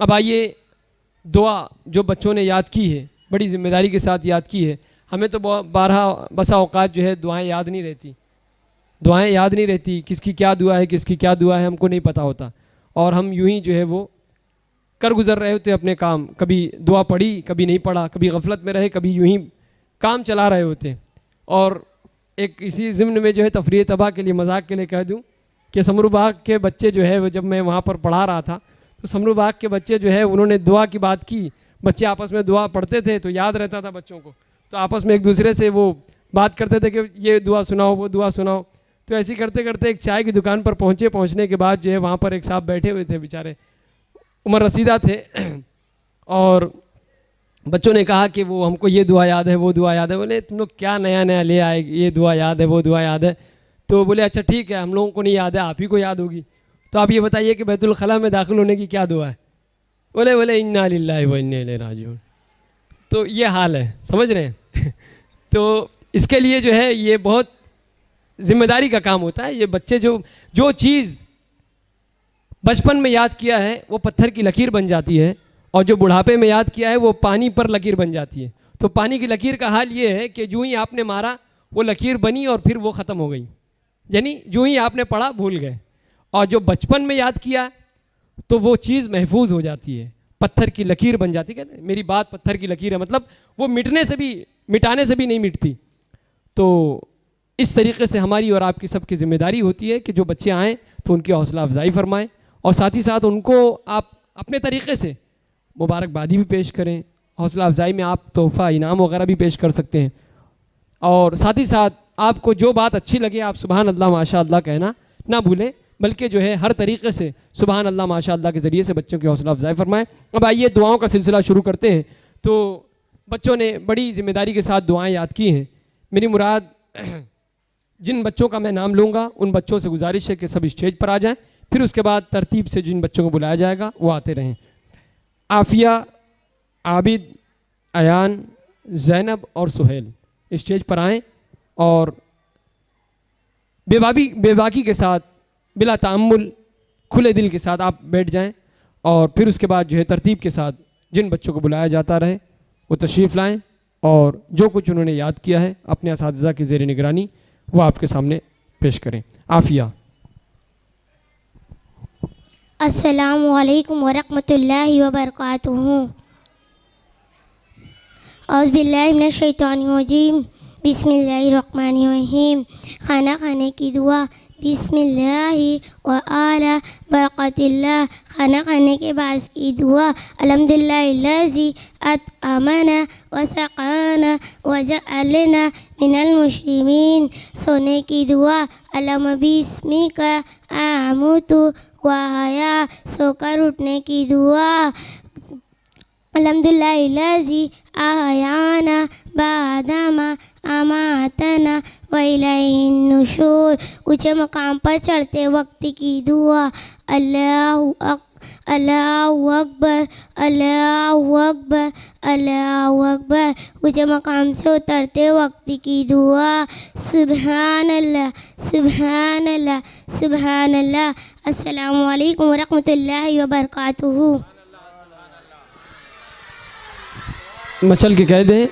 अब आइए दुआ जो बच्चों ने याद की है, बड़ी ज़िम्मेदारी के साथ याद की है। हमें तो बारह बसा औकात जो है दुआएं याद नहीं रहती, दुआएं याद नहीं रहती, किसकी क्या दुआ है, किसकी क्या दुआ है, हमको नहीं पता होता। और हम यूं ही जो है वो कर गुजर रहे होते अपने काम, कभी दुआ पढ़ी, कभी नहीं पढ़ा, कभी गफलत में रहे, कभी यूं ही काम चला रहे होते। और एक इसी ज़िम्न में जो है तफरीह तबाह के लिए, मजाक के लिए कह दूं कि समरू बाग के बच्चे जो है वो, जब मैं वहाँ पर पढ़ा रहा था तो समरू बाग के बच्चे जो है उन्होंने दुआ की बात की। बच्चे आपस में दुआ पढ़ते थे तो याद रहता था बच्चों को, तो आपस में एक दूसरे से वो बात करते थे कि ये दुआ सुनाओ, वो दुआ सुनाओ। तो ऐसे करते करते एक चाय की दुकान पर पहुँचने के बाद जो है वहाँ पर एक साहब बैठे हुए थे, बेचारे उमर रसीदा थे। और बच्चों ने कहा कि वो हमको ये दुआ याद है, वो दुआ याद है। बोले तुम लोग क्या नया नया ले आए, ये दुआ याद है, वो दुआ याद है। तो बोले अच्छा ठीक है, हम लोगों को नहीं याद है, आप ही को याद होगी। तो आप ये बताइए कि बैतुल खला में दाखिल होने की क्या दुआ है? बोले इन्ना लिल्लाहि व इन्ना इलैहि राजिऊन। तो ये हाल है, समझ रहे हैं? तो इसके लिए जो है ये बहुत जिम्मेदारी का काम होता है। ये बच्चे जो चीज़ बचपन में याद किया है वो पत्थर की लकीर बन जाती है, और जो बुढ़ापे में याद किया है वो पानी पर लकीर बन जाती है। तो पानी की लकीर का हाल ये है कि जो ही आपने मारा वो लकीर बनी और फिर वो ख़त्म हो गई, यानी जो ही आपने पढ़ा भूल गए। और जो बचपन में याद किया तो वो चीज़ महफूज हो जाती है, पत्थर की लकीर बन जाती है। कहते हैं मेरी बात पत्थर की लकीर है, मतलब वो मिटाने से भी नहीं मिटती। तो इस तरीके से हमारी और आपकी सबकी ज़िम्मेदारी होती है कि जो बच्चे आएँ तो उनकी हौसला अफजाई फरमाएँ, और साथ ही साथ उनको आप अपने तरीके से मुबारकबादी भी पेश करें। हौसला अफजाई में आप तोहफ़ा इनाम वगैरह भी पेश कर सकते हैं। और साथ ही साथ आपको जो बात अच्छी लगे आप सुबहान अल्लाह माशा अल्लाह कहना ना भूलें, बल्कि जो है हर तरीके से सुबहान अल्लाह माशा अल्लाह के ज़रिए से बच्चों की हौसला अफजाई फरमाएँ। अब आइए दुआओं का सिलसिला शुरू करते हैं। तो बच्चों ने बड़ी ज़िम्मेदारी के साथ दुआएँ याद की हैं। मेरी मुराद जिन बच्चों का मैं नाम लूँगा उन बच्चों से गुजारिश है कि सब स्टेज पर आ जाएँ, फिर उसके बाद तरतीब से जिन बच्चों को बुलाया जाएगा वो आते रहें। आफिया, आबिद, अयान, ज़ैनब और सुहेल स्टेज पर आएँ और बेबाकी के साथ, बिला ताअम्मुल, खुले दिल के साथ आप बैठ जाएं। और फिर उसके बाद जो है तरतीब के साथ जिन बच्चों को बुलाया जाता रहे वो तशरीफ़ लाएं, और जो कुछ उन्होंने याद किया है अपने असातिज़ा की ज़ेर निगरानी वो आपके सामने पेश करें। आफिया। अस्सलामु अलैकुम वरहमतुल्लाहि वबरकातुहू। औज़ु बिल्लाहि मिनश शैतानिर रजीम। बिस्मिल्लाहिर्रहमानिर्रहीम। खाना खाने की दुआ। बिस्मिल्लाहि व आला बरकतिल्लाह। खाना खाने के बाद की दुआ। अल्हम्दुलिल्लाहिल्लज़ी अतअमना व सक़ाना व जअलना मिनल मुस्लिमीन। सोने की दुआ। अल्लाहुम्मा बिस्मिका अमूतु व अहया। सोकर उठने की दुआ। अल्हम्दुलिल्लाहिल्लज़ी अहयाना बअदमा अमातना व इलैहिन नुशूर। ऊँचे मकाम पर चढ़ते वक्त की दुआ। अल्लाहु अकबर, अल्लाहु अकबर, अल्लाहु अकबर। ऊँचे मकाम से उतरते वक्त की दुआ। सुबहानल्लाह, सुबहानल्लाह, सुबहानल्लाह। अस्सलामु अलैकुम वरहमतुल्लाहि वबरकातुहू। मचल के कह दें